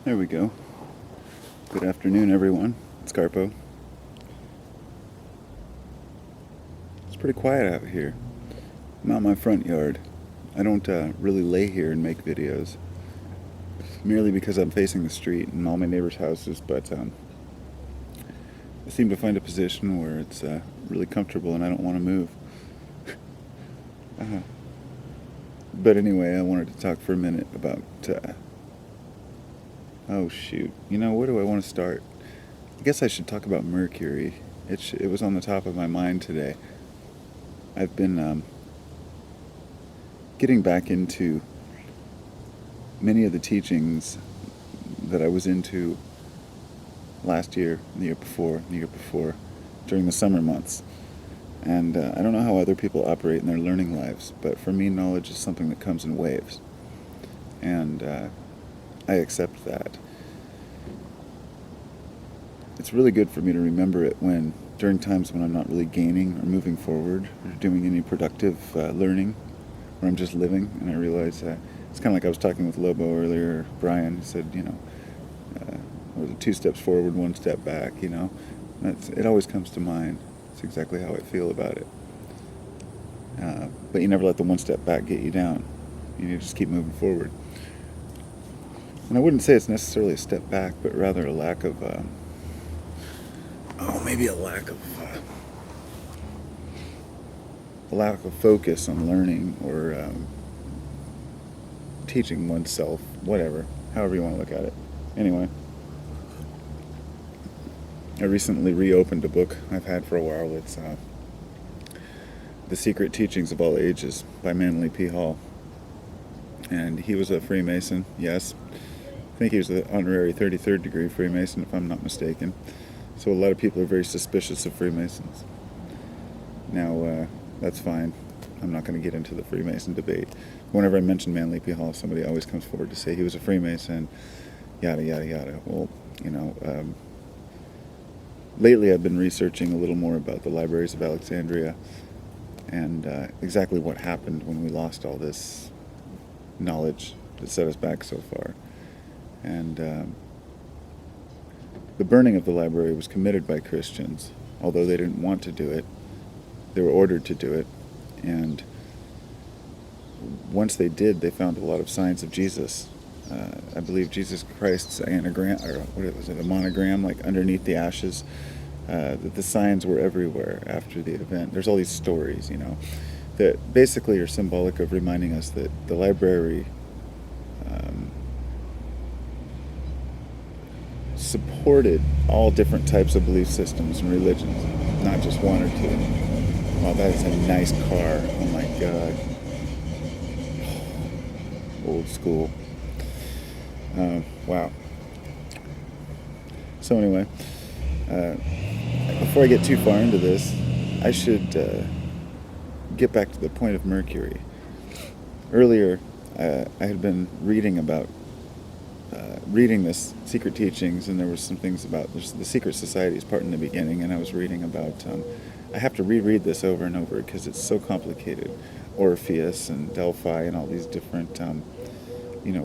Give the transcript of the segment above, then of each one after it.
There we go. Good afternoon, everyone. It's Carpo. It's pretty quiet out here. I'm out in my front yard. I don't really lay here and make videos, merely because I'm facing the street and all my neighbors' houses, but I seem to find a position where it's really comfortable and I don't want to move. But anyway, I wanted to talk for a minute about... oh shoot, where do I want to start? I guess I should talk about Mercury. It was on the top of my mind today. I've been getting back into many of the teachings that I was into last year, the year before, during the summer months. And I don't know how other people operate in their learning lives, but for me, knowledge is something that comes in waves. And I accept that. It's really good for me to remember it during times when I'm not really gaining or moving forward or doing any productive learning, or I'm just living, and I realize it's kind of like I was talking with Lobo earlier, Brian, who said, was it 2 steps forward, 1 step back, it always comes to mind. It's exactly how I feel about it. But you never let the 1 step back get you down. You need to just keep moving forward. And I wouldn't say it's necessarily a step back, but rather a lack of, a lack of focus on learning or teaching oneself, whatever, however you want to look at it. Anyway, I recently reopened a book I've had for a while. It's The Secret Teachings of All Ages by Manly P. Hall. And he was a Freemason, yes. I think he was the honorary 33rd degree Freemason, if I'm not mistaken. So a lot of people are very suspicious of Freemasons. Now, that's fine. I'm not going to get into the Freemason debate. Whenever I mention Manly P. Hall, somebody always comes forward to say he was a Freemason, yada, yada, yada. Well, lately I've been researching a little more about the libraries of Alexandria and exactly what happened when we lost all this knowledge that set us back so far. And the burning of the library was committed by Christians, although they didn't want to do it. They were ordered to do it, and once they did, they found a lot of signs of Jesus. I believe Jesus Christ's anagram, or what was it, a monogram, like underneath the ashes. That the signs were everywhere after the event. There's all these stories, that basically are symbolic of reminding us that the library supported all different types of belief systems and religions, not just one or two. Wow, that is a nice car. Oh my God. Old school. Wow. So anyway, before I get too far into this, I should get back to the point of Mercury. Earlier, I had been reading this Secret Teachings, and there was some things about the Secret Societies part in the beginning, and I was reading about, I have to reread this over and over because it's so complicated. Orpheus and Delphi and all these different,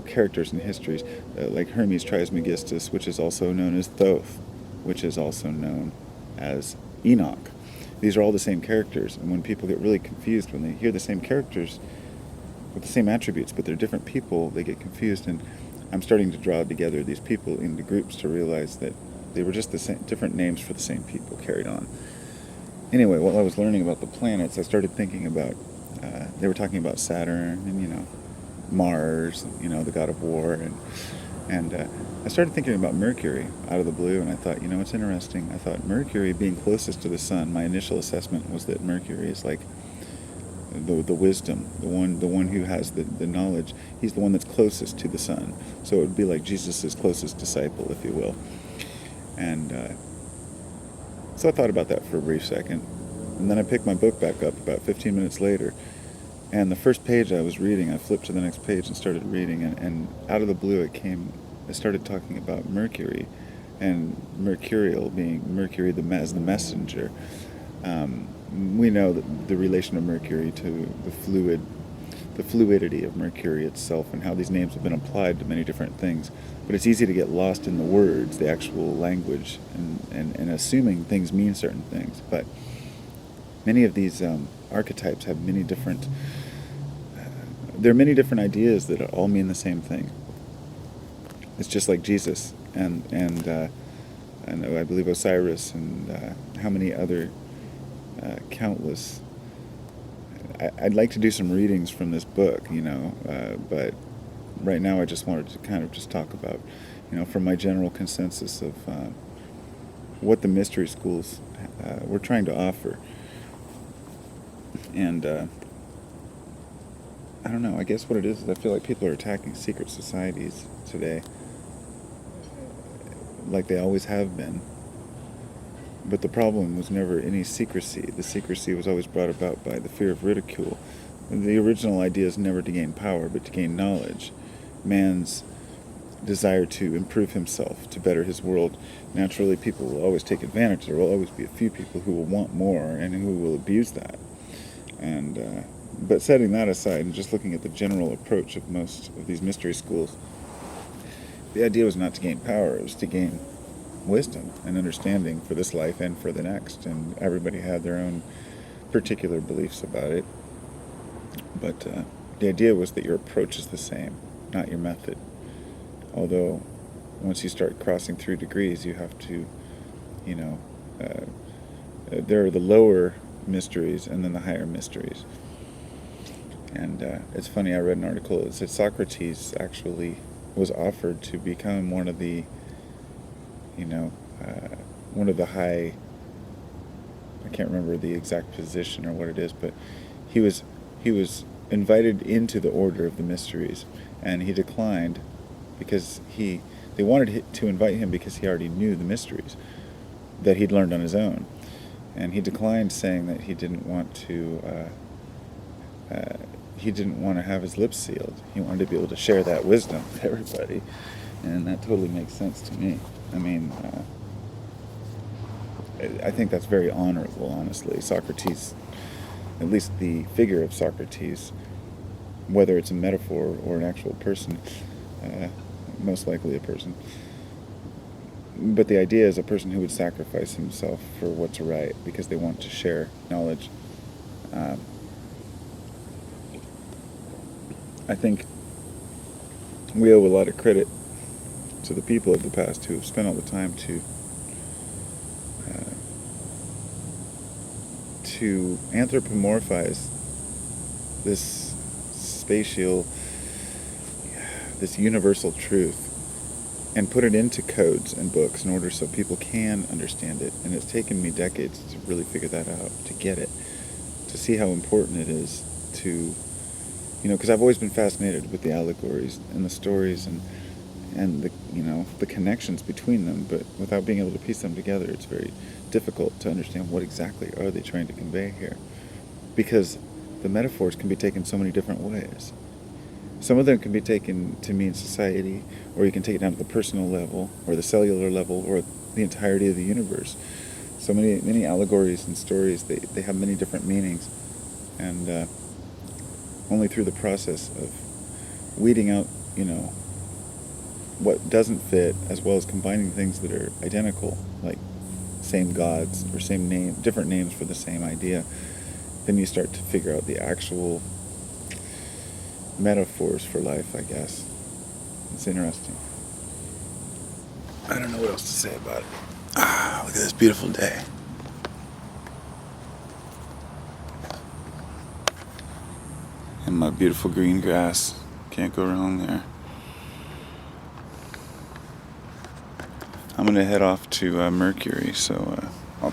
characters and histories, like Hermes Trismegistus, which is also known as Thoth, which is also known as Enoch. These are all the same characters, and when people get really confused when they hear the same characters with the same attributes, but they're different people, they get confused, and I'm starting to draw together these people into groups to realize that they were just the same, different names for the same people carried on. Anyway, while I was learning about the planets, I started thinking about, they were talking about Saturn and, Mars, the god of war, and I started thinking about Mercury out of the blue, and I thought, it's interesting. I thought Mercury being closest to the sun, my initial assessment was that Mercury is like the wisdom, the one who has the knowledge. He's the one that's closest to the sun. So it would be like Jesus' closest disciple, if you will. And so I thought about that for a brief second. And then I picked my book back up about 15 minutes later. And the first page I was reading, I flipped to the next page and started reading. And out of the blue I started talking about Mercury. And mercurial being Mercury as the messenger. We know that the relation of Mercury to the fluid the fluidity of Mercury itself and how these names have been applied to many different things. But it's easy to get lost in the words, the actual language, and assuming things mean certain things. But many of these archetypes have many different, there are many different ideas that all mean the same thing. It's just like Jesus and I believe Osiris and how many other countless. I'd like to do some readings from this book, but right now I just wanted to kind of just talk about, from my general consensus of what the mystery schools were trying to offer. And I don't know, I guess what it is I feel like people are attacking secret societies today, like they always have been. But the problem was never any secrecy. The secrecy was always brought about by the fear of ridicule. The original idea is never to gain power, but to gain knowledge. Man's desire to improve himself, to better his world. Naturally, people will always take advantage. There will always be a few people who will want more and who will abuse that. And but setting that aside and just looking at the general approach of most of these mystery schools, the idea was not to gain power, it was to gain wisdom and understanding for this life and for the next, and everybody had their own particular beliefs about it, but the idea was that your approach is the same, not your method. Although once you start crossing through degrees, you have to, there are the lower mysteries and then the higher mysteries. And it's funny, I read an article that said Socrates actually was offered to become one of the high, I can't remember the exact position or what it is, but he was invited into the order of the mysteries, and he declined because they wanted to invite him because he already knew the mysteries that he'd learned on his own, and he declined, saying that he didn't want to have his lips sealed. He wanted to be able to share that wisdom with everybody, and that totally makes sense to me. I mean, I think that's very honorable, honestly. Socrates, at least the figure of Socrates, whether it's a metaphor or an actual person, most likely a person, but the idea is a person who would sacrifice himself for what's right because they want to share knowledge. I think we owe a lot of credit to the people of the past who have spent all the time to anthropomorphize this this universal truth and put it into codes and books in order so people can understand it. And it's taken me decades to really figure that out, to get it, to see how important it is to, because I've always been fascinated with the allegories and the stories and the the connections between them, but without being able to piece them together, it's very difficult to understand what exactly are they trying to convey here, because the metaphors can be taken so many different ways. Some of them can be taken to mean society, or you can take it down to the personal level, or the cellular level, or the entirety of the universe. So many allegories and stories, they have many different meanings, and only through the process of weeding out, what doesn't fit, as well as combining things that are identical, like same gods or same name, different names for the same idea, then you start to figure out the actual metaphors for life, I guess. It's interesting. I don't know what else to say about it. Look at this beautiful day. And my beautiful green grass. Can't go wrong there. I'm going to head off to Mercury, so